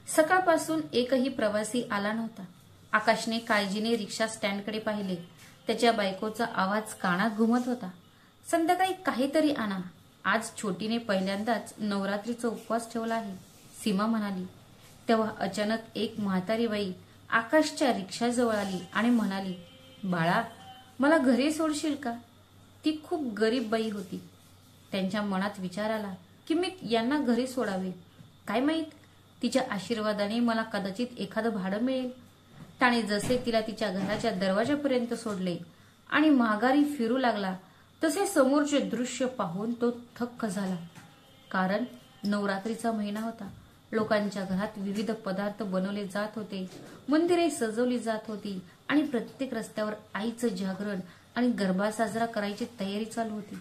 सकाळपासून एकही प्रवासी आला नव्हता। आकाशने काळजीने रिक्षा स्टँडकडे पाहिले। त्याच्या बायकोचा आवाज कानात घुमत होता, संध्याकाळी काहीतरी आणा, आज छोटीने पहिल्यांदाच नवरात्रीचा उपवास ठेवला आहे, सीमा म्हणाली। तेव्हा अचानक एक म्हातारी बाई आकाशच्या रिक्षाजवळ आली आणि म्हणाली, बाळा, मला घरी सोडशील का? ती खूप गरीब बाई होती। त्यांच्या मनात विचार आला की मी यांना घरी सोडावे, काय माहित, तिच्या आशीर्वादाने मला कदाचित एखादं भाडं मिळेल। त्याने जसे तिला तिच्या घराच्या दरवाजापर्यंत सोडले आणि माघारी फिरू लागला तसे समोरचे दृश्य पाहून तो थक्क झाला। कारण नवरात्रीचा महिना होता। लोकांच्या घरात विविध पदार्थ बनवले जात होते, मंदिरे सजवली जात होती आणि प्रत्येक रस्त्यावर आईचं जागरण आणि गरबा साजरा करायची तयारी चालू होती।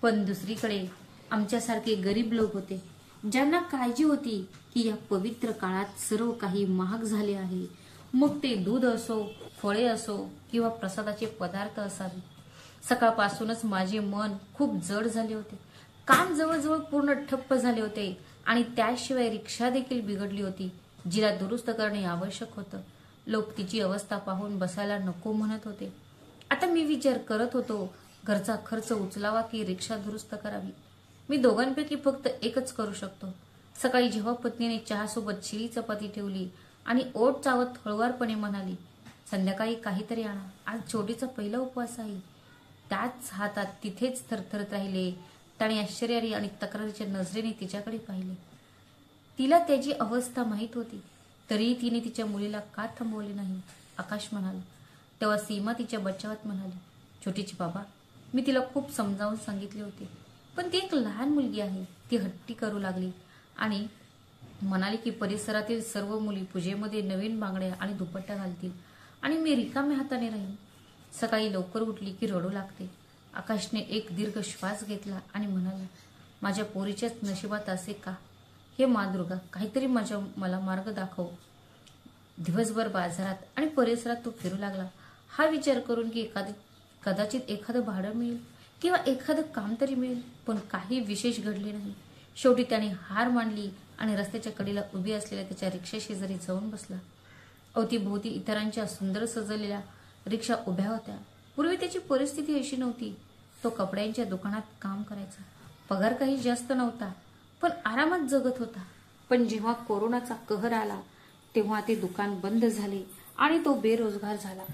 पण दुसरीकडे आमच्यासारखे गरीब लोक होते, ज्यांना काळजी होती की या पवित्र काळात सर्व काही महाग झाले आहे, मग ते दूध असो, फळे असो किंवा प्रसादाचे पदार्थ असावे। सकाळपासूनच माझे मन खूप जड झाले होते। काम जवळजवळ पूर्ण ठप्प झाले होते आणि त्याशिवाय रिक्षा देखील बिघडली होती, जिला दुरुस्त करणे आवश्यक होतं। लोक तिची अवस्था पाहून बसायला नको म्हणत होते। आता मी विचार करत होतो, घरचा खर्च उचलावा की रिक्षा दुरुस्त करावी। मी दोघांपैकी फक्त एकच करू शकतो। सकाळी जेव्हा पत्नीने चहासोबत शिळी चपाती ठेवली आणि ओठ चावत हळुवारपणे म्हणाली, संध्याकाळी काहीतरी आणा, आज छोटीचा पहिला उपवास आहे, त्याच हातात तिथेच थरथरत राहिले। त्याने आश्चर्याने आणि तक्रारीच्या नजरेने तिच्याकडे पाहिले। तिला त्याची अवस्था माहीत होती, तरीही तिने तिच्या मुलीला का थांबवले नाही, आकाश म्हणाला। तेव्हा सीमा तिच्या बचावात म्हणाली, छोटीची बाबा, मी तिला खूप समजावून सांगितले होते, पण ती एक लहान मुलगी आहे। ती हट्टी करू लागली आणि म्हणाली की परिसरातील सर्व मुली पूजेमध्ये नवीन बांगड्या आणि दुपट्टा घालतील आणि मी रिकाम्या हाताने राहीन। सकाळी लवकर उठली की रडू लागते। आकाशने एक दीर्घ श्वास घेतला आणि म्हणाला, माझ्या पोरीच्याच नशिबात असे का? हे मादुर्गा, काहीतरी मला मार्ग दाखव। दिवसभर बाजारात आणि परिसरात तो फिरू लागला, हा विचार करून की कदाचित एखादं भाडं मिळेल किंवा एखादं काम तरी मिळेल, पण काही विशेष घडले नाही। शेवटी त्याने हार मांडली आणि रस्त्याच्या कडेला उभी असलेल्या त्याच्या रिक्षा शेजारी जाऊन बसला। अवतीभोवती इतरांच्या सुंदर सजवलेल्या रिक्षा उभ्या होत्या। पूर्वी त्याची परिस्थिती अशी नव्हती। तो कपड्यांच्या दुकानात काम करायचा, पगार काही जास्त नव्हता, पण आरामात जगत होता। पण जेव्हा कोरोनाचा कहर आला तेव्हा ते दुकान बंद झाले आणि तो बेरोजगार झाला।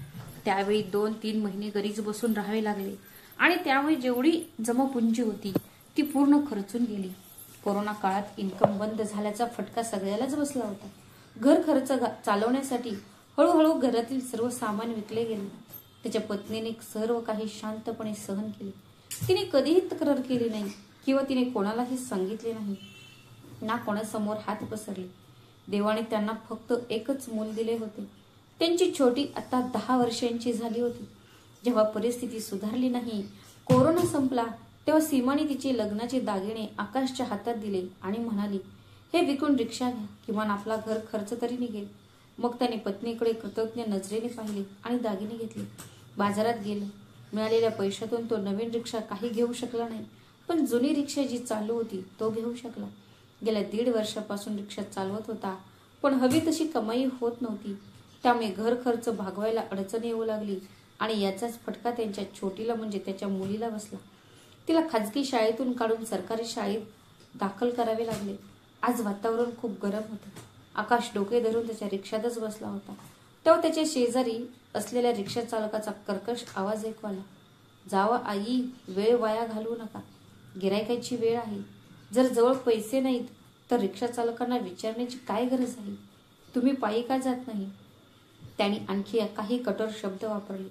त्यावेळी 2-3 महिने घरीच बसून राहावे लागले आणि त्यामुळे जेवढी जमापुंजी होती ती पूर्ण खर्चून गेली। कोरोना काळात इन्कम बंद झाल्याचा फटका सगळ्यालाच बसला होता। घर खर्च चालवण्यासाठी हळूहळू घरातील सर्व सामान विकले गेले। त्याच्या पत्नीने सर्व काही शांतपणे सहन केले। तिने कधीही तक्रार केली नाही किंवा तिने कोणालाही सांगितले नाही, ना कोणासमोर हात पसरले। देवाने त्यांना फक्त एकच मूल दिले होते। त्यांची छोटी आता 10 वर्षांची झाली होती। जेव्हा परिस्थिती सुधारली नाही, कोरोना संपला, तेव्हा सीमाने तिचे लग्नाचे दागिने आकाशच्या हातात दिले आणि म्हणाली, हे विकून रिक्षा घ्या, किमान आपला घर खर्च तरी निघेल। मग त्याने पत्नीकडे कृतज्ञ नजरेने पाहिले आणि दागिने घेतले। बाजारात गेले। मिळालेल्या पैशातून तो नवीन रिक्षा काही घेऊ शकला नाही, पण जुनी रिक्षा जी चालू होती तो घेऊ शकला। गेल्या 1.5 वर्षापासून रिक्षा चालवत होता, पण हवी तशी कमाई होत नव्हती। त्यामुळे घर खर्च भागवायला अडचण येऊ लागली आणि याचाच फटका त्यांच्या छोटीला म्हणजे त्याच्या मुलीला बसला। तिला खाजगी शाळेतून काढून सरकारी शाळेत दाखल करावे लागले। आज वातावरण खूप गरम होते। आकाश डोके धरून त्याच्या रिक्षातच बसला होता, तेव्हा त्याच्या शेजारी असलेल्या रिक्षा चालकाचा कर्कश आवाज ऐकू आला, जावा आई, वेळ वाया घालवू नका, गिरायकाची वेळ आहे। जर जवळ पैसे नाहीत तर रिक्षा चालकांना विचारण्याची काय गरज आहे, तुम्ही पायी का जात नाही? त्याने आणखी काही कठोर शब्द वापरले।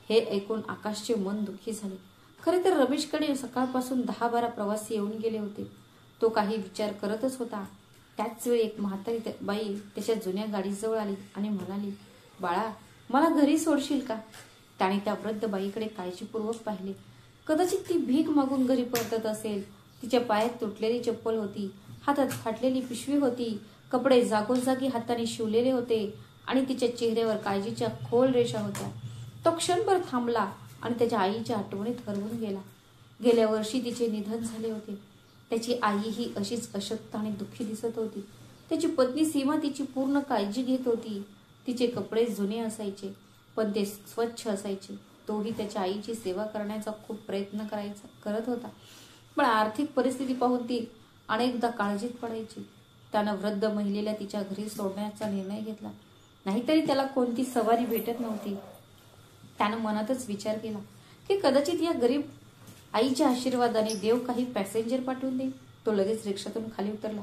हे ऐकून आकाशचे मन दुःखी झाले। खरे तर रमेशकडे सकाळपासून 10-12 प्रवासी येऊन गेले होते। तो काही विचार करतच होता। त्याच वेळी एक म्हातारी बाई त्याच्या जुन्या गाडीजवळ आली आणि म्हणाली, बाळा, मला घरी सोडशील का? त्याने त्या वृद्ध बाईकडे काळजीपूर्वक पाहिले। कदाचित ती भीक मागून घरी परतत असेल। तिच्या पायात तुटलेली चप्पल होती, हातात फाटलेली पिशवी होती, कपडे जागोजागी हाताने शिवलेले होते आणि तिच्या चेहऱ्यावर काळजीच्या खोल रेषा होत्या। तो क्षणभर थांबला आणि त्याच्या आईच्या आठवणीत हरवून गेला। गेल्या वर्षी तिचे निधन झाले होते। त्याची आई ही अशीच अशक्त आणि दुःखी दिसत होती। त्याची पत्नी सीमा तिची पूर्ण काळजी घेत होती. तिचे कपडे जुने असायचे पण ते स्वच्छ असायचे. तोही त्याच्या आईची सेवा करण्याचा खूप प्रयत्न करत होता. पण आर्थिक परिस्थिती पाहून ती अनेकदा काळजीत पडायची. त्यानं वृद्ध महिलेला तिच्या घरी सोडण्याचा निर्णय घेतला. नाहीतरी त्याला कोणती सवारी भेटत नव्हती. त्यानं मनातच विचार केला की कदाचित या गरीब आईच्या आशीर्वादाने देव काही पॅसेंजर पाठवून देईल. तो लगेच रिक्षातून खाली उतरला,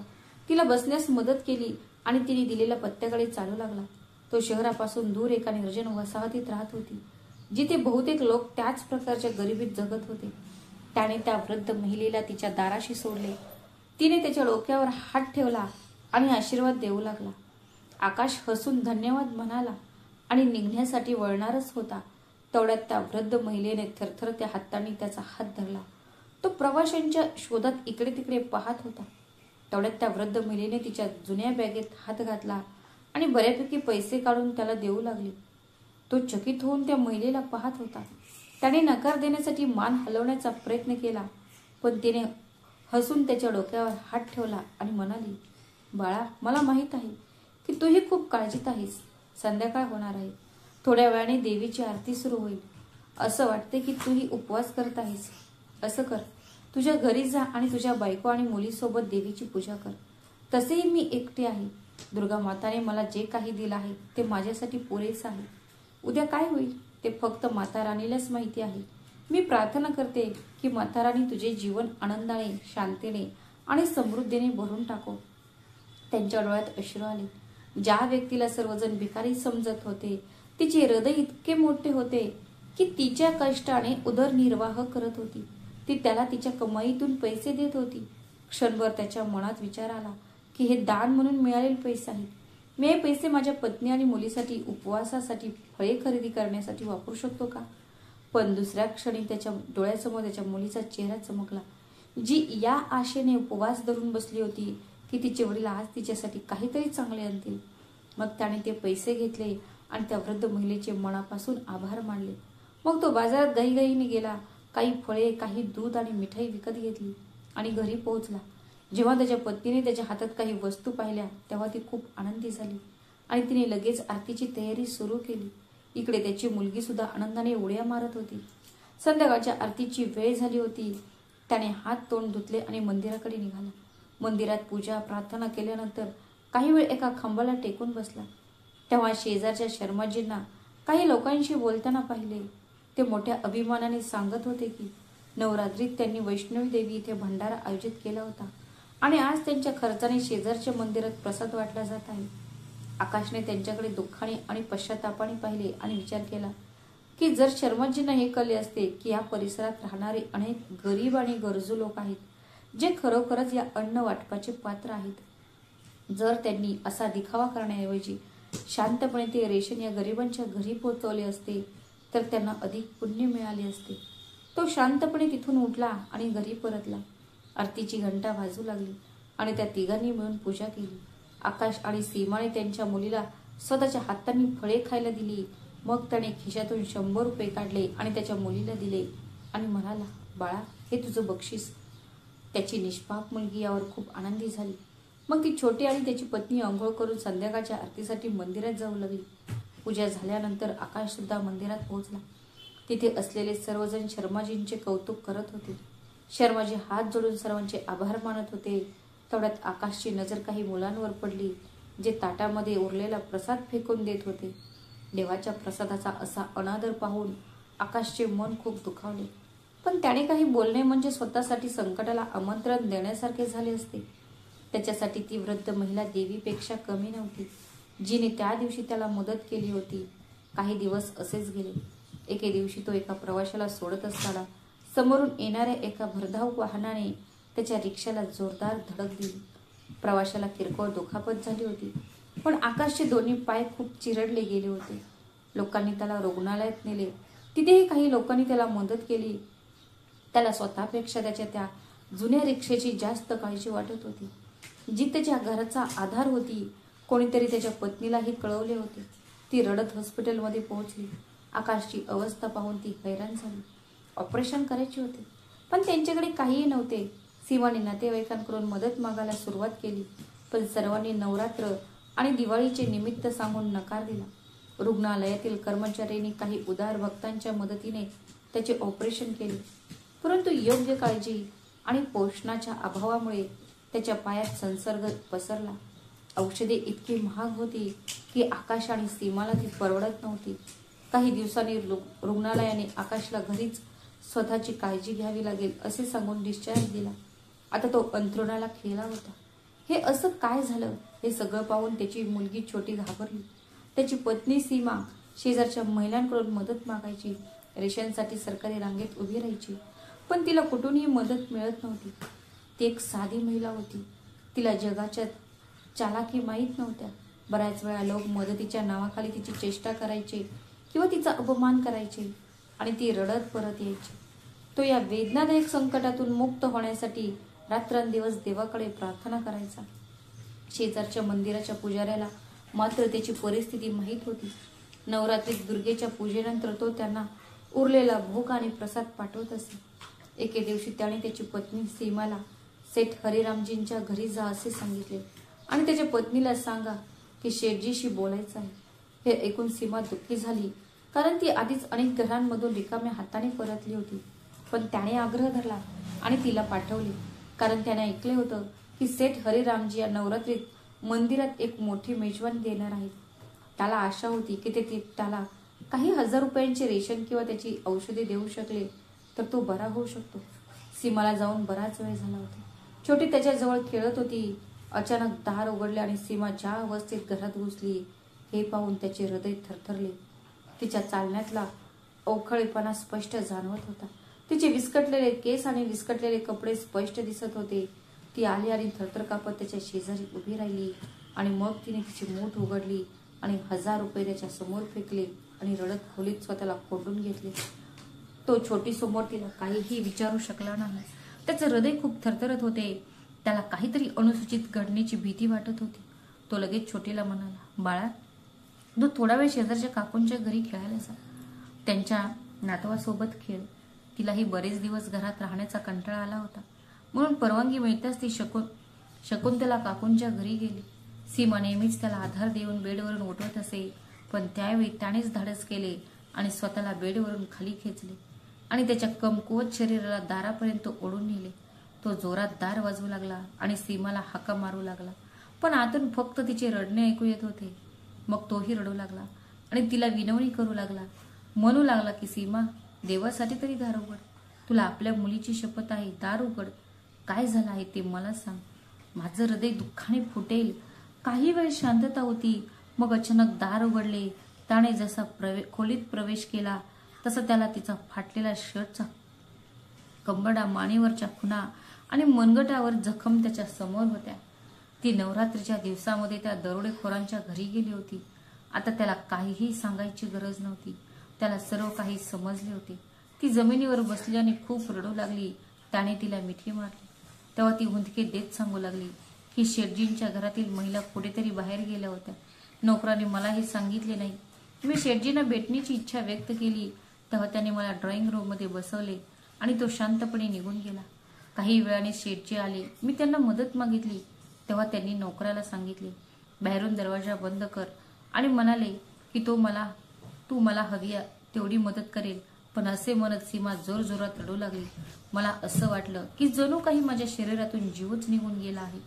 तिला बसण्यास मदत केली आणि तिने दिलेल्या पत्त्याकडे चालू लागला. तो शहरापासून दूर एका निर्जन वसाहतीत राहत होती, जिथे बहुतेक लोक त्याच प्रकारच्या गरिबीत जगत होते. त्याने त्या वृद्ध महिलेला तिच्या दाराशी सोडले. तिने त्याच्या डोक्यावर हात ठेवला आणि आशीर्वाद देऊ लागला. आकाश हसून धन्यवाद म्हणाला आणि निघण्यासाठी वळणारच होता. तेवढ्यात त्या वृद्ध महिलेने थरथरत्या हातांनी त्याचा हात धरला. तो प्रवाशांच्या शोधात इकडे तिकडे पाहत होता. तेवढ्यात त्या वृद्ध महिलेने तिच्या जुन्या बॅगेत हात घातला आणि बऱ्यापैकी पैसे काढून त्याला देऊ लागली. तो चकित होऊन त्या महिलेला पाहत होता. त्याने नकार देण्यासाठी मान हलवण्याचा प्रयत्न केला, पण तिने हसून त्याच्या डोक्यावर हात ठेवला आणि म्हणाली, बाळा, मला माहित आहे की तूही खूप काळजीत आहेस. संध्याकाळ होणार आहे. थोड्या वेळाने देवीची आरती सुरू होईल. असं वाटते की तूही उपवास करत आहेस. असं कर, तुझ्या घरी जा आणि तुझ्या बायको आणि मुलीसोबत देवीची पूजा कर. तसेही मी एकटी आहे. दुर्गा माताने मला जे काही दिलं आहे ते माझ्यासाठी पुरेसं आहे. उद्या काय होईल ते फक्त माता राणीलाच माहिती आहे. मी प्रार्थना करते की माता राणी तुझे जीवन आनंदाने, शांतीने आणि समृद्धीने भरून टाको. त्यांच्या डोळ्यात अश्रू आले. ज्या व्यक्तीला सर्वजण भिकारी समजत होते, तिचे हृदय इतके मोठे होते की तिच्या कष्टाने उदरनिर्वाह करत होती. ती त्याला तिच्या कमाईतून पैसे देत होती. क्षणभर त्याच्या मनात विचार आला की हे दान म्हणून मिळालेले पैसे आहेत. मी हे पैसे माझ्या पत्नी आणि मुलीसाठी उपवासासाठी फळे खरेदी करण्यासाठी वापरू शकतो का? पण दुसऱ्या क्षणी त्याच्या डोळ्यासमोर त्याच्या मुलीचा चेहरा चमकला, जी या आशेने उपवास धरून बसली होती की तिचे वडील आज तिच्यासाठी काहीतरी चांगले आणतील. मग त्याने ते पैसे घेतले आणि त्या वृद्ध महिलेचे मनापासून आभार मानले. मग तो बाजारात घाईघाईने गेला. काही फळे, काही दूध आणि मिठाई विकत घेतली आणि घरी पोहोचला. जेव्हा त्याच्या पत्नीने त्याच्या हातात काही वस्तू पाहिल्या तेव्हा ती खूप आनंदी झाली आणि तिने लगेच आरतीची तयारी सुरू केली. इकडे त्याची मुलगी सुद्धा आनंदाने उड्या मारत होती. संध्याकाळच्या आरतीची वेळ झाली होती. त्याने हात तोंड धुतले आणि मंदिराकडे निघाला. मंदिरात पूजा प्रार्थना केल्यानंतर काही वेळ एका खांबाला टेकून बसला. तेव्हा शेजारच्या शर्माजींना काही लोकांशी बोलताना पाहिले. ते मोठ्या अभिमानाने सांगत होते की नवरात्रीत त्यांनी वैष्णवी देवी इथे भंडारा आयोजित केला होता आणि आज त्यांच्या खर्चाने शेजारच्या मंदिरात प्रसाद वाटला जात आहे. आकाशने त्यांच्याकडे दुःखाने आणि पश्चातापाने पाहिले आणि विचार केला की जर शर्माजींना हे कळले असते की या परिसरात राहणारे अनेक गरीब आणि गरजू लोक आहेत जे खरोखरच या अन्न वाटपाचे पात्र आहेत, जर त्यांनी असा दिखावा करण्याऐवजी शांतपणे ते रेशन या गरिबांच्या घरी पोहोचवले असते तर त्यांना अधिक पुण्य मिळाले असते. तो शांतपणे तिथून उठला आणि घरी परतला. आरतीची घंटा वाजू लागली आणि त्या तिघांनी मिळून पूजा केली. आकाश आणि सीमाने त्यांच्या मुलीला स्वतःच्या हातांनी फळे खायला दिली. मग त्याने खिशातून 100 रुपये काढले आणि त्याच्या मुलीला दिले आणि म्हणाला, बाळा, हे तुझं बक्षीस. त्याची निष्पाप मुलगी यावर खूप आनंदी झाली. मग ती छोटी आणि त्याची पत्नी आंघोळ करून संध्याकाळच्या आरतीसाठी मंदिरात जाऊ लागली. पूजा झाल्यानंतर आकाश सुद्धा मंदिरात पोहोचला. तिथे असलेले सर्वजण शर्माजींचे कौतुक करत होते. शर्माजी हात जोडून सर्वांचे आभार मानत होते. तेवढ्यात आकाशची नजर काही मुलांवर पडली जे ताटामध्ये उरलेला प्रसाद फेकून देत होते. देवाच्या प्रसादाचा असा अनादर पाहून आकाशचे मन खूप दुखावले. पण त्याने काही बोलणे म्हणजे स्वतःसाठी संकटाला आमंत्रण देण्यासारखे झाले असते. त्याच्यासाठी ती वृद्ध महिला देवीपेक्षा कमी नव्हती, जिने त्या दिवशी त्याला मदत केली होती. काही दिवस असेच गेले. एके दिवशी तो एका प्रवाशाला सोडत असताना समोरून येणाऱ्या एका भरधाव वाहनाने त्याच्या रिक्षाला जोरदार धडक दिली. प्रवाशाला किरकोळ दुखापत झाली होती, पण आकाशचे दोन्ही पाय खूप चिरडले गेले होते. लोकांनी त्याला रुग्णालयात नेले. तिथेही काही लोकांनी त्याला मदत केली. त्याला स्वतःपेक्षा त्याच्या त्या जुन्या रिक्षेची जास्त काळजी वाटत होती, जी त्याच्या घराचा आधार होती. कोणीतरी त्याच्या पत्नीलाही कळवले होते. ती रडत हॉस्पिटलमध्ये पोहोचली. आकाशची अवस्था पाहून ती हैराण झाली. ऑपरेशन करायचे होते, पण त्यांच्याकडे काहीही नव्हते. सीमाने नातेवाईकांकडून मदत मागायला सुरुवात केली. पण सर्वांनी नवरात्र आणि दिवाळीचे निमित्त सांगून नकार दिला. रुग्णालयातील कर्मचाऱ्यांनी काही उदार भक्तांच्या मदतीने त्याचे ऑपरेशन केले, परंतु योग्य काळजी आणि पोषणाच्या अभावामुळे त्याच्या पायात संसर्ग पसरला. औषधे इतकी महाग होती की आकाश आणि सीमाला ती परवडत नव्हती. काही दिवसांनी रुग्णालयाने आकाशला घरीच स्वतःची काळजी घ्यावी लागेल असे सांगून डिस्चार्ज दिला. आता तो अंथरुणाला खिळला होता. हे असं काय झालं हे सगळं पाहून त्याची मुलगी छोटी घाबरली. त्याची पत्नी सीमा शेजारच्या महिलांकडून मदत मागायची, रेशनसाठी सरकारी रांगेत उभी राहायची, पण तिला कुठूनही मदत मिळत नव्हती. ती एक साधी महिला होती. तिला जगाच्या चालाकी माहीत नव्हत्या. बऱ्याच वेळा लोक मदतीच्या नावाखाली तिची चेष्टा करायचे किंवा तिचा अपमान करायचे आणि ती रडत परत यायची. तो या वेदनादायक संकटातून मुक्त होण्यासाठी रात्रंदिवस देवाकडे प्रार्थना करायचा. शेजारच्या मंदिराच्या पुजाऱ्याला मात्र त्याची परिस्थिती माहीत होती. नवरात्रीत दुर्गेच्या पूजेनंतर तो त्यांना उरलेला भोग आणि प्रसाद पाठवत असे. एके दिवशी त्याने त्याची पत्नी सीमाला सेठ हरिरामजींच्या घरी जा असे सांगितले आणि त्याच्या पत्नीला सांगा की शेठजीशी बोलायचं आहे. हे ऐकून सीमा दुःखी झाली, कारण ती आधीच अनेक घरांमधून रिकाम्या हाताने परतली होती. पण त्याने आग्रह धरला आणि तिला पाठवले, कारण त्याने ऐकले होतं की सेठ हरिरामजी या नवरात्रीत मंदिरात एक मोठी मेजवानी देणार आहेत. त्याला आशा होती की ते त्याला काही हजार रुपयांचे रेशन किंवा त्याची औषधे देऊ शकले तर तो बरा होऊ शकतो. सीमाला जाऊन बराच वेळ झाला होता. छोटी त्याच्याजवळ खेळत होती. अचानक दार उघडले आणि सीमा ज्या अवस्थेत घरात घुसली हे पाहून त्याचे हृदय थरथरले. तिच्या चालण्यातला अवखळेपणा स्पष्ट जाणवत होता. तिचे विस्कटलेले केस आणि विस्कटलेले कपडे स्पष्ट दिसत होते. ती आली आणि थरथर कापत त्याच्या शेजारी उभी राहिली आणि मग तिने तिची मूठ उघडली आणि 1000 रुपये त्याच्या समोर फेकले आणि रडत खोलीत स्वतःला कोंडून घेतले. तो छोटी समोर तिला काहीही विचारू शकला नाही. त्याचं हृदय खूप थरथरत होते. त्याला काहीतरी अनुसूचित घडण्याची भीती वाटत होती. तो लगेच छोटीला म्हणाला, बाळा, तू थोडा वेळ शेजारच्या काकूंच्या घरी खेळायला जा. त्यांच्या नातवासोबत खेळ. तिलाही बरेच दिवस घरात राहण्याचा कंटाळा आला होता, म्हणून परवानगी मिळताच ती शकुंतला काकूंच्या घरी गेली. सीमा नेहमीच त्याला आधार देऊन बेडवरून उठवत असे, पण त्यावेळी त्यानेच धाडस केले आणि स्वतःला बेडवरून खाली खेचले आणि त्याच्या कमकुवत शरीराला दारापर्यंत ओढून नेले. तो जोरात दार वाजवू लागला आणि सीमाला हाका मारू लागला, पण आतून फक्त तिचे रडणे ऐकू येत होते. मग तोही रडू लागला आणि तिला विनवणी करू लागला. म्हणू लागला की सीमा, देवासाठी तरी दार उघड. तुला आपल्या मुलीची शपथ आहे, दार उघड. काय झालं आहे ते मला सांग. माझं हृदय दुःखाने फुटेल. काही वेळ शांतता होती. मग अचानक दार उघडले. त्याने जसा खोलीत प्रवेश केला तसा त्याला तिचा फाटलेला शर्टचा कंबडा, मानेवरच्या खुणा आणि मनगटावर जखम त्याच्या समोर होत्या. ती नवरात्रीच्या दिवसामध्ये त्या दरोडेखोरांच्या घरी गेली होती. आता त्याला काहीही सांगायची गरज नव्हती. त्याला सर्व काही समजले होते. ती जमिनीवर बसली आणि खूप रडू लागली. त्याने तिला मिठी मारली. तेव्हा ती हुंदके देत सांगू लागली की शेठजींच्या घरातील महिला कुठेतरी बाहेर गेल्या होत्या. नोकराने मला हे सांगितले नाही. मी शेठजींना भेटण्याची इच्छा व्यक्त केली तेव्हा त्याने मला ड्रॉइंग रूममध्ये बसवले आणि तो शांतपणे निघून गेला. काही वेळाने शेठजी आले. मी त्यांना मदत मागितली तेव्हा त्यांनी नोकराला सांगितले, बाहेरून दरवाजा बंद कर, आणि म्हणाले की तू मला हवी तेवढी मदत करेल. पण असे म्हणत सीमा जोरजोरात रडू लागली. मला असं वाटलं की जणू काही माझ्या शरीरातून जीवच निघून गेला आहे.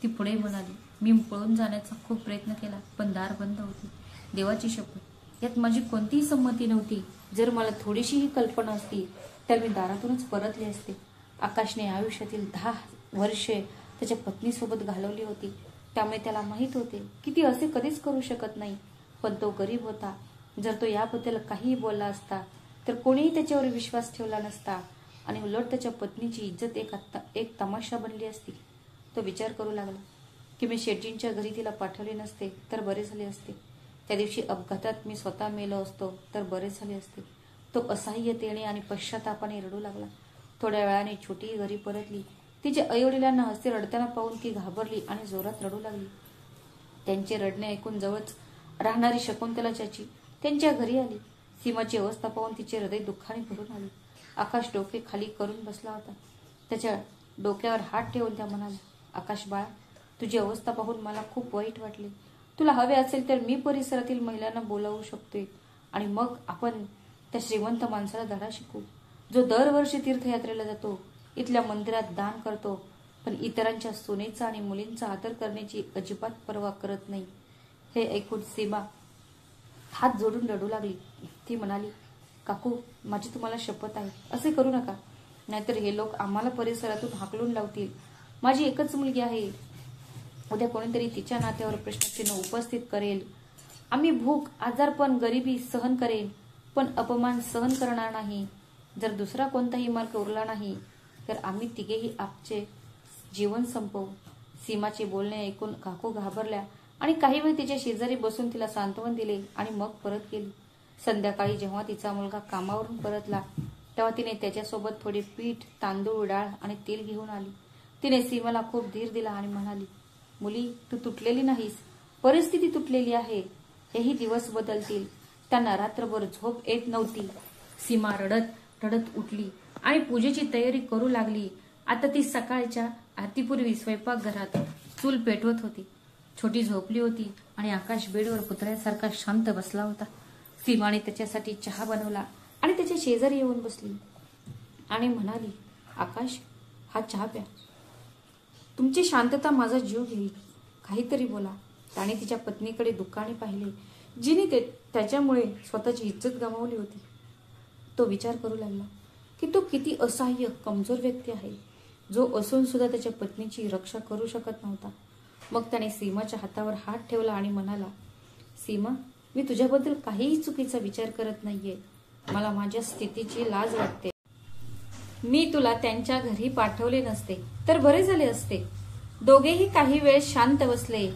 ती पुढे म्हणाली, मी पळून जाण्याचा खूप प्रयत्न केला, पण दार बंद होती. देवाची शपथ, यात माझी कोणतीही संमती नव्हती. जर मला थोडीशीही कल्पना असती तर मी दारातूनच परतले असते. आकाशने आयुष्यातील 10 वर्षे त्याच्या पत्नीसोबत घालवली होती, त्यामुळे त्याला माहीत होते की ती असे कधीच करू शकत नाही. पण तो गरीब होता. जर तो याबद्दल काहीही बोलला असता तर कोणीही त्याच्यावर विश्वास ठेवला नसता आणि उलट त्याच्या पत्नीची इज्जत एक तमाशा बनली असती. तो विचार करू लागला की मी शेठजींच्या घरी तिला पाठवले नसते तर बरे झाले असते. त्या दिवशी अपघातात मी स्वतः मेलो असतो तर बरे झाले असते. तो असहाय्यतेने आणि पश्चातापाने रडू लागला. थोड्या वेळाने छोटी घरी परतली. तिच्या आईवडिलांना हस्ते रडताना पाहून ती घाबरली आणि जोरात रडू लागली. त्यांचे रडणे ऐकून जवळच राहणारी शकुंतला चाची त्यांच्या घरी आली. सीमाची अवस्था पाहून तिचे हृदय दुःखाने भरून आले. आकाश डोके खाली करून बसला होता. त्याच्या डोक्यावर हात ठेवून त्या म्हणाल्या, आकाश बाळा, तुझी अवस्था पाहून मला खूप वाईट वाटले. तुला हवे असेल तर मी परिसरातील महिलांना बोलावू शकते आणि मग आपण त्या श्रीमंत माणसाला धडा शिकू, जो दरवर्षी तीर्थयात्रेला जातो, इथल्या मंदिरात दान करतो, पण इतरांच्या सोनेचा आणि मुलींचा आदर करण्याची अजिबात पर्वा करत नाही. हे ऐकून सीमा हात जोडून रडू लागली. ती म्हणाली, काकू, माझी तुम्हाला शपथ आहे, असे करू नका, नाहीतर हे लोक आम्हाला परिसरातून हाकलून लावतील. माझी एकच मुलगी आहे. उद्या कोणीतरी तिच्या नात्यावर प्रश्नचिन्ह उपस्थित करेल. आम्ही भूक, आजारपण, गरिबी सहन करेन, पण अपमान सहन करणार नाही. जर दुसरा कोणताही मार्ग उरला नाही तर आम्ही तिघेही आमचे जीवन संपवू. सीमाचे बोलणे ऐकून काकू घाबरल्या आणि काही वेळ तिच्या शेजारी बसून तिला सांत्वन दिले आणि मग परत गेली. संध्याकाळी जेव्हा तिचा मुलगा कामावरून परतला तेव्हा तिने त्याच्यासोबत थोडे पीठ, तांदूळ, डाळ आणि तेल घेऊन आली. तिने सीमाला खूप धीर दिला आणि म्हणाली, मुली, तू तुटलेली नाहीस, परिस्थिती तुटलेली आहे. हेही दिवस बदलतील. त्यांना रात्रभर झोप येत नव्हती. सीमा रडत रडत उठली आणि पूजेची तयारी करू लागली. आता ती सकाळच्या आरतीपूर्वी स्वयंपाकघरात चूल पेटवत होती. छोटी झोपली होती आणि आकाश बेडवर पुतळ्यासारखा शांत बसला होता. सीमाने त्याच्यासाठी चहा बनवला आणि त्याच्या शेजारी येऊन बसली आणि म्हणाली, आकाश, हा चहा प्या. तुमची शांतता माझा जीव घेईल. काहीतरी बोला. त्याने तिच्या पत्नीकडे दुःखाने पाहिले, जिने त्याच्यामुळे स्वतःची इज्जत गमावली होती. तो विचार करू लागला की तो किती असहाय्य, कमजोर व्यक्ती आहे, जो असून सुद्धा त्याच्या पत्नीची रक्षा करू शकत नव्हता. मग त्याने सीमाच्या हातावर हात ठेवला आणि म्हणाला, सीमा, मी तुझ्याबद्दल काहीही चुकीचा विचार करत नाहीये. मला माझ्या स्थितीची लाज वाटते. मी तुला त्यांच्या घरी पाठवले नसते तर बरे झाले असते. दोघेही काही वेळ शांत बसले.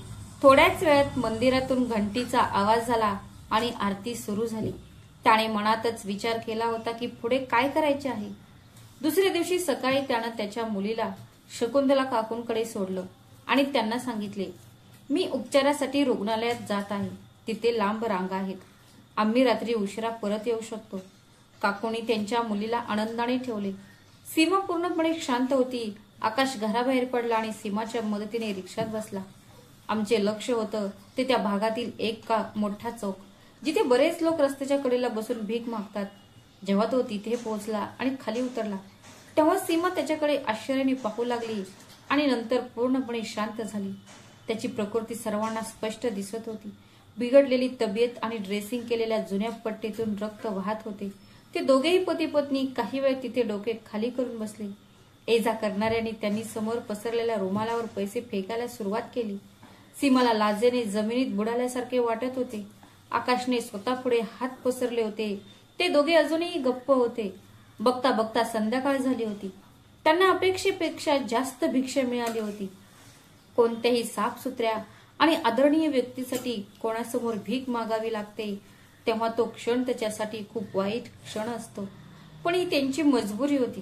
थोड्याच वेळात मंदिरातून घंटीचा आवाज झाला आणि आरती सुरू झाली. त्याने मनातच विचार केला होता की पुढे काय करायचे आहे. दुसऱ्या दिवशी सकाळी त्यानं त्याच्या मुलीला शकुंतला काकूंकडे सोडलं आणि त्यांना सांगितले, मी उपचारासाठी रुग्णालयात जात आहे. तिथे लांब रांगा आहेत. आम्ही रात्री उशिरा परत येऊ शकतो. काकूंनी त्यांच्या मुलीला आनंदाने ठेवले. सीमा पूर्णपणे शांत होती. आकाश घराबाहेर पडला आणि सीमाच्या मदतीने रिक्षात बसला. आमचे लक्ष होतं ते त्या भागातील एक मोठा चौक, जिथे बरेच लोक रस्त्याच्या कडेला बसून भीक मागतात. जेव्हा तो तिथे पोहोचला आणि खाली उतरला तेव्हा सीमा त्याच्याकडे आश्चर्याने पाहू लागली आणि नंतर पूर्णपणे शांत झाली. त्याची प्रकृती सर्वांना स्पष्ट दिसत होती. बिघडलेली तब्येत आणि ड्रेसिंग केलेल्या जुन्या पट्टीतून रक्त वाहत होते. ते दोघेही पती पत्नी काही वेळ तिथे डोके खाली करून बसले. ये जा करणाऱ्यांनी त्यांनी समोर पसरलेल्या रुमालावर पैसे फेकायला सुरुवात केली. सीमाला लाजेने जमिनीत बुडाल्यासारखे वाटत होते. आकाशने स्वतः पुढे हात पसरले होते. ते दोघे अजूनही गप्प होते. बघता बघता संध्याकाळ झाली होती. त्यांना अपेक्षेपेक्षा जास्त भिक्षा मिळाली होती. कोणत्याही साफसुथऱ्या आणि आदरणीय व्यक्तीसाठी कोणासमोर भीक मागावी लागते तेव्हा तो क्षण त्याच्यासाठी खूप वाईट क्षण असतो. पण ही त्यांची मजबुरी होती.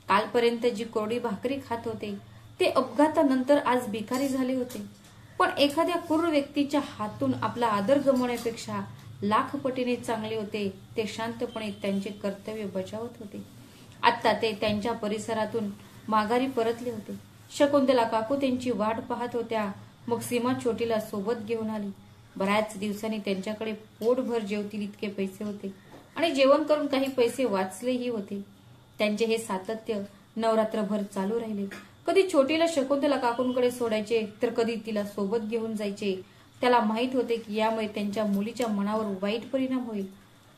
कालपर्यंत जी कोरडी भाकरी खात होते ते अपघातानंतर आज भिकारी झाले होते. पण एखाद्या क्रूर व्यक्तीच्या हातून आपला आदर गमावण्यापेक्षा लाख पटीने चांगले होते ते शांतपणे त्यांचे कर्तव्य बजावत होते. आता ते त्यांच्या परिसरातून माघारी परतले होते. शकुंतला काकू त्यांची वाट पाहत होत्या. मग सीमा छोटीला सोबत घेऊन आली. बऱ्याच दिवसांनी त्यांच्याकडे पोटभर जेवतील इतके पैसे होते आणि जेवण करून काही पैसे वाचलेही होते. त्यांचे हे सातत्य नवरात्रभर चालू राहिले. कधी छोटीला शकुंतला काकूंकडे सोडायचे तर कधी तिला सोबत घेऊन जायचे. त्याला माहित होते की यामुळे त्यांच्या मुलीच्या मनावर वाईट परिणाम होईल.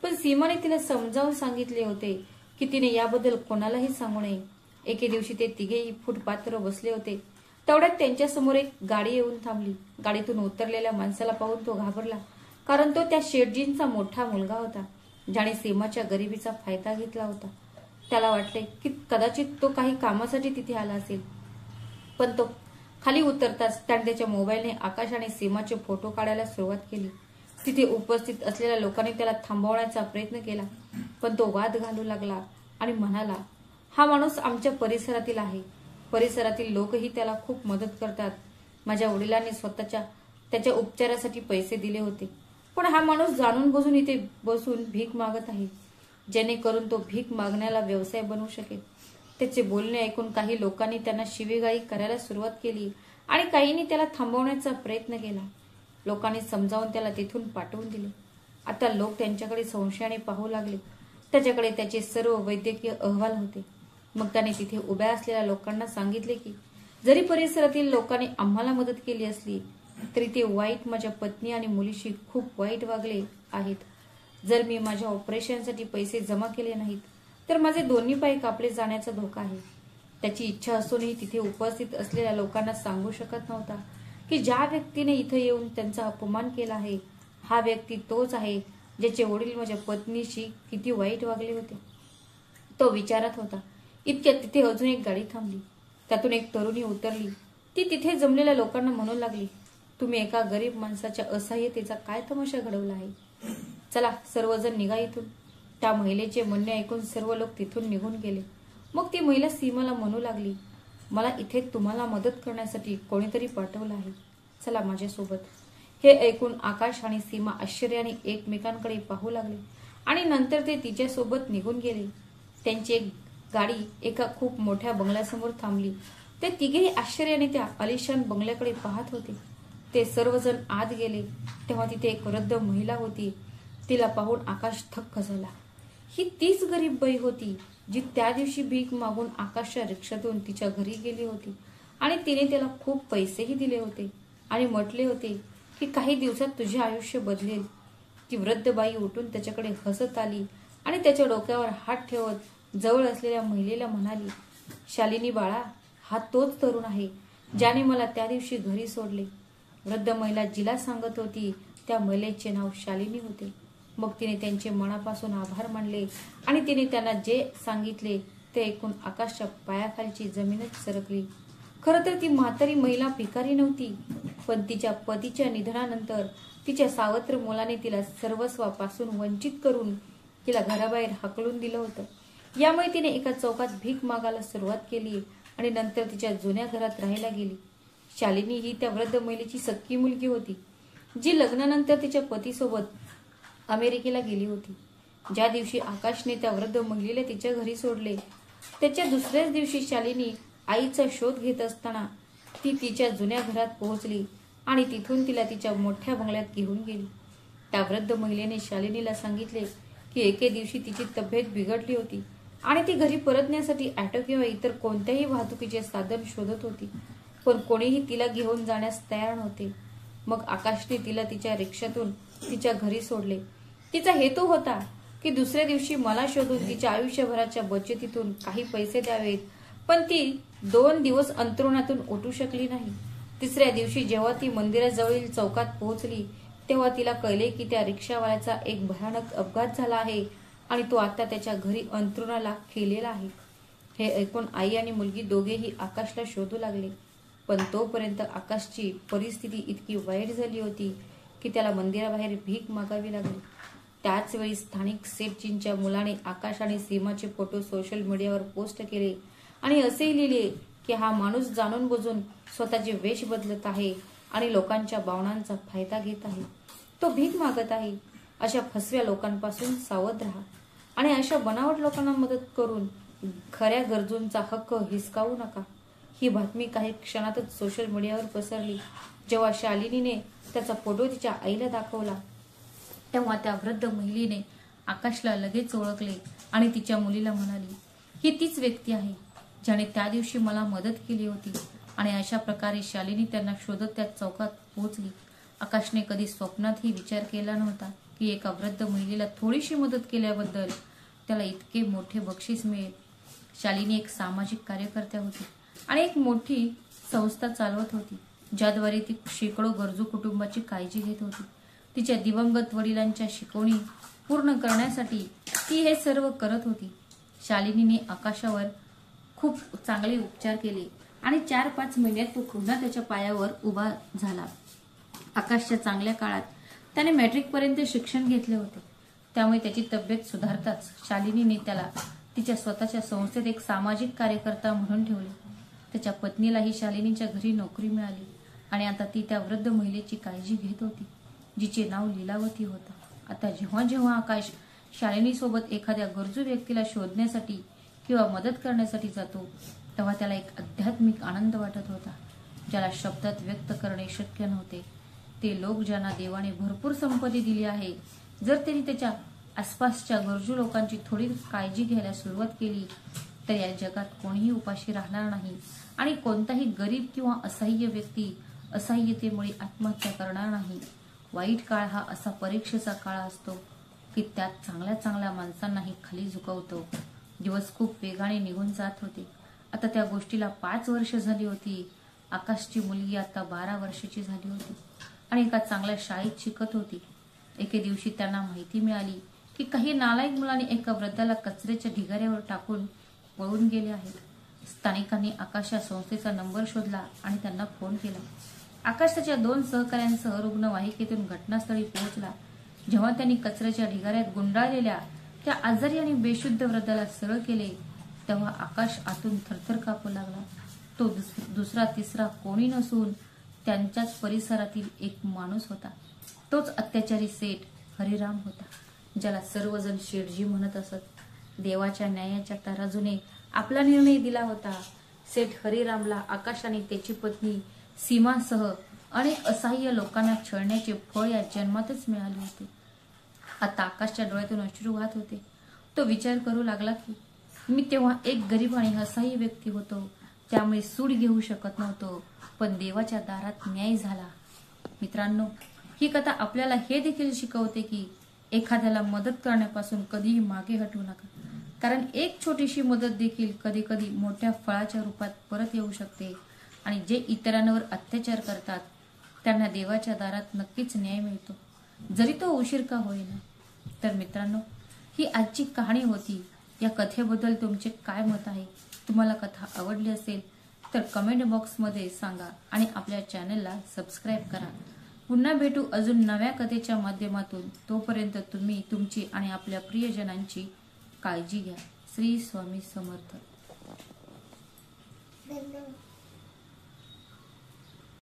पण सीमाने तिला समजावून सांगितले होते की तिने याबद्दल कोणालाही सांगू नये. एके दिवशी ते तिघेही फुटपाथवर बसले होते. तेवढ्यात त्यांच्यासमोर एक गाडी येऊन थांबली. गाडीतून उतरलेल्या माणसाला पाहून तो घाबरला, कारण तो त्या शेठजींचा मोठा मुलगा होता, ज्याने सीमाच्या गरिबीचा फायदा घेतला होता. त्याला वाटले की कदाचित तो काही कामासाठी तिथे आला असेल. पण तो खाली उतरताच त्याने त्याच्या मोबाईलने आकाश आणि सीमाचे फोटो काढायला सुरुवात केली. तिथे उपस्थित असलेल्या लोकांनी त्याला थांबवण्याचा प्रयत्न केला, पण तो वाद घालू लागला आणि म्हणाला, हा माणूस आमच्या परिसरातील आहे. परिसरातील लोकही त्याला खूप मदत करतात. माझ्या वडिलांनी स्वतःच्या त्याच्या उपचारासाठी पैसे दिले होते. पण हा माणूस जाणून बुजून इथे बसून भीक मागत आहे, जेणेकरून तो भीक मागण्याला व्यवसाय बनवू शकेल. त्याचे बोलणे ऐकून काही लोकांनी त्यांना शिवीगाळी करायला सुरुवात केली आणि काहींनी त्याला थांबवण्याचा प्रयत्न केला. लोकांनी समजावून त्याला तिथून पाठवून दिले. आता लोक त्यांच्याकडे संशयाने पाहू लागले. त्याच्याकडे त्याचे सर्व वैद्यकीय अहवाल होते. मग त्याने तिथे उभ्या असलेल्या लोकांना सांगितले की जरी परिसरातील लोकांनी आम्हाला मदत केली असली तरी ते वाईट माझ्या पत्नी आणि मुलीशी खूप वाईट वागले आहेत. जर मी माझ्या ऑपरेशनसाठी पैसे जमा केले नाहीत तर माझे दोन्ही पाय कापले जाण्याचा धोका आहे. त्याची इच्छा असूनही तिथे उपस्थित असलेल्या लोकांना सांगू शकत नव्हता की ज्या व्यक्तीने इथे येऊन त्यांचा अपमान केला आहे हा व्यक्ती तोच आहे ज्याचे वडील माझ्या पत्नीशी किती वाईट वागले होते. तो विचारत होता. इतक्यात तिथे अजून एक गाडी थांबली. त्यातून एक तरुणी उतरली. ती तिथे जमलेल्या लोकांना म्हणू लागली, तुम्ही एका गरीब माणसाच्या असहाय्यतेचा काय तमाशा घडवला आहे. चला सर्वजण निघा इथून. त्या महिलेचे म्हणणे ऐकून सर्व लोक तिथून निघून गेले. मग ती महिला सीमाला म्हणू लागली, मला इथे तुम्हाला मदत करण्यासाठी कोणीतरी पाठवलं आहे. चला माझ्यासोबत. हे ऐकून आकाश आणि सीमा आश्चर्याने एकमेकांकडे पाहू लागले आणि नंतर ते तिच्यासोबत निघून गेले. त्यांची एक गाडी एका खूप मोठ्या बंगल्यासमोर थांबली. ते तिघेही आश्चर्याने त्या आलिशान बंगल्याकडे पाहत होते. ते सर्वजण आत गेले तेव्हा तिथे एक वृद्ध महिला होती. तिला पाहून आकाश थक्क झाला. ही तीच गरीब बाई होती जी त्या दिवशी भीक मागून आकाशच्या रिक्षातून तिच्या घरी गेली होती आणि तिने त्याला खूप पैसेही दिले होते आणि म्हटले होते की काही दिवसात तुझे आयुष्य बदलेल. ती वृद्ध बाई उठून त्याच्याकडे हसत आली आणि त्याच्या डोक्यावर हात ठेवत जवळ असलेल्या महिलेला म्हणाली, शालिनी बाळा, हा तोच तरुण आहे ज्याने मला त्या दिवशी घरी सोडले. वृद्ध महिला जिला सांगत होती त्या महिलेचे नाव शालिनी होते. मग तिने त्यांचे मनापासून आभार मानले आणि तिने त्यांना जे सांगितले ते ऐकून आकाशच्या पायाखालची जमीनच सरकली. खरं तर ती म्हातारी महिला भिकारी नव्हती, पण तिच्या पतीच्या निधनानंतर तिच्या सावत्र मुलाने तिला सर्वस्वापासून वंचित करून तिला घराबाहेर हाकलून दिलं होतं. यामुळे तिने एका चौकात भीक मागायला सुरुवात केली आणि नंतर तिच्या जुन्या घरात राहायला गेली. शालिनी ही त्या वृद्ध महिलेची सख्खी मुलगी होती जी लग्नानंतर तिच्या पतीसोबत अमेरिकेला गेली होती. ज्या दिवशी आकाशने त्या वृद्ध महिलेला तिच्या घरी सोडले त्याच्या दुसऱ्याच दिवशी शालिनी आईचा शोध घेत असताना ती तिच्या जुन्या घरात पोहोचली आणि तिथून तिला तिच्या मोठ्या बंगल्यात घेऊन गेली. त्या वृद्ध महिलेने शालिनीला सांगितले की एके दिवशी तिची तब्येत बिघडली होती आणि ती घरी परतण्यासाठी ऑटो किंवा इतर कोणत्याही वाहतुकीचे साधन शोधत होती, पण कोणीही तिला घेऊन जाण्यास तयार नव्हते. मग आकाशने तिला तिच्या रिक्षातून तिच्या घरी सोडले. तिचा हेतू होता की दुसऱ्या दिवशी मला शोधून तिच्या आयुष्यभराच्या बचतीतून काही पैसे द्यावेत, पण ती 2 दिवस अंथरुणातून उठू शकली नाही. तिसऱ्या दिवशी जेव्हा ती मंदिराजवळील चौकात पोहोचली तेव्हा तिला कळले की त्या रिक्षावाल्याचा एक भयानक अपघात झाला आहे आणि तो आता त्याच्या घरी अंथरुणाला खिळलेला आहे. हे ऐकून आई आणि मुलगी दोघेही आकाशला शोधू लागले, पण तोपर्यंत आकाशची परिस्थिती इतकी वाईट झाली होती की त्याला मंदिराबाहेर भीक मागावी लागली. त्याच वेळी स्थानिक सेठजींच्या मुलाने आकाश आणि सीमाचे फोटो सोशल मीडियावर पोस्ट केले आणि असेही लिहिले की हा माणूस जाणून बुजून स्वतःचे वेश बदलत आहे आणि लोकांच्या भावनांचा फायदा घेत आहे. तो भीक मागत आहे. अशा फसव्या लोकांपासून सावध राहा आणि अशा बनावट लोकांना मदत करून खऱ्या गरजूंचा हक्क हिसकावू नका. ही बातमी काही क्षणातच सोशल मीडियावर पसरली. जेव्हा शालिनीने त्याचा फोटो तिच्या आईला दाखवला तेव्हा त्या वृद्ध महिलेने आकाशला लगेच ओळखले आणि तिच्या मुलीला म्हणाली, ही तीच व्यक्ती आहे ज्याने त्या दिवशी मला मदत केली होती. आणि अशा प्रकारे शालिनी त्यांना शोधत त्या चौकात पोहोचली. आकाशने कधी स्वप्नातही विचार केला नव्हता की एका वृद्ध महिलेला थोडीशी मदत केल्याबद्दल त्याला इतके मोठे बक्षीस मिळेल. शालिनी एक सामाजिक कार्यकर्त्या होती आणि एक मोठी संस्था चालवत होती ज्याद्वारे ती शेकडो गरजू कुटुंबाची काळजी घेत होती. तिच्या दिवंगत वडिलांच्या शिकवणी पूर्ण करण्यासाठी ती हे सर्व करत होती. शालिनीने आकाशावर खूप चांगले उपचार केले आणि 4-5 महिन्यात तो पुन्हा त्याच्या पायावर उभा झाला. आकाशच्या चांगल्या काळात त्याने मॅट्रिक पर्यंत शिक्षण घेतले होते, त्यामुळे त्याची तब्येत सुधारताच शालिनीने त्याला तिच्या स्वतःच्या संस्थेत एक सामाजिक कार्यकर्ता म्हणून ठेवले. त्याच्या पत्नीलाही शालिनीच्या घरी नोकरी मिळाली आणि आता ती त्या वृद्ध महिलेची काळजी घेत होती जिचे नाव लीलावती होता. आता जेव्हा जेव्हा आकाश शालिनीसोबत एखाद्या गरजू व्यक्तीला शोधण्यासाठी किंवा मदत करण्यासाठी जातो तेव्हा त्याला एक आध्यात्मिक आनंद वाटत होता. ज्याला शब्दात व्यक्त करणे शक्य नव्हते, ते लोक ज्यांना देवाने भरपूर संपत्ती दिली आहे, जर त्यांनी त्याच्या आसपासच्या गरजू लोकांची थोडी काळजी घ्यायला सुरुवात केली तर या जगात कोणीही उपाशी राहणार नाही आणि कोणताही गरीब किंवा असहाय्य व्यक्ती असहाय्यतेमुळे आत्महत्या करणार नाही. वाईट काळ हा असा परीक्षेचा काळ असतो की त्यात चांगल्या चांगल्या माणसांनाही खाली झुकवतो. दिवस खूप वेगाने निघून जात होते. आता त्या गोष्टीला 5 वर्ष झाली होती. आकाशची मुलगी आता 12 वर्षाची झाली होती आणि एका चांगल्या शाळेत शिकत होती. एके दिवशी त्यांना माहिती मिळाली की काही नालायक मुलांनी एका वृद्धाला कचऱ्याच्या ढिगाऱ्यावर टाकून पळून गेले आहेत. स्थानिकांनी आकाश या संस्थेचा नंबर शोधला आणि त्यांना फोन केला. आकाश त्याच्या 2 सहकाऱ्यांसह रुग्णवाहिकेतून घटनास्थळी पोहोचला. जेव्हा त्यांनी कचऱ्याच्या ढिगाऱ्यात गुंडाळलेल्या त्या आजारी आणि बेशुद्ध वृद्धाला सरळ केले तेव्हा आकाश आतून थरथर कापू लागला. तो दुसरा तिसरा कोणी नसून त्यांच्याच परिसरातील एक माणूस होता. तोच अत्याचारी सेठ हरिराम होता, ज्याला सर्वजण शेठजी म्हणत असत. देवाच्या न्यायाच्या तराजूने आपला निर्णय दिला होता. सेठ हरिरामला आकाश आणि त्याची पत्नी सीमासह अनेक असहाय्य लोकांना छळण्याचे फळ या जन्मातच मिळाले होते. आता आकाशच्या डोळ्यातून अश्रू वाहत होते. तो विचार करू लागला की मी तेव्हा एक गरीब आणि असहाय्य व्यक्ती होतो, त्यामुळे सूड घेऊ शकत नव्हतो, पण देवाच्या दारात न्याय झाला. मित्रांनो, ही कथा आपल्याला हे देखील शिकवते की एखाद्याला मदत करण्यापासून कधीही मागे हटू नका, कारण एक छोटीशी मदत देखील कधी कधी मोठ्या फळाच्या रूपात परत येऊ शकते आणि जे इतरांवर अत्याचार करतात त्यांना देवाच्या दारात नक्कीच न्याय मिळतो, जरी तो उशीर का होईना. तर मित्रांनो, ही आजची कहाणी होती. या कथेबद्दल तुमचे काय मत आहे? तुम्हाला कथा आवडली असेल तर कमेंट बॉक्समध्ये सांगा आणि आपल्या चॅनलला सबस्क्राईब करा. पुन्हा भेटू अजून नव्या कथेच्या माध्यमातून. तोपर्यंत तुम्ही तुमची आणि आपल्या प्रियजनांची काळजी घ्या. श्री स्वामी समर्थ.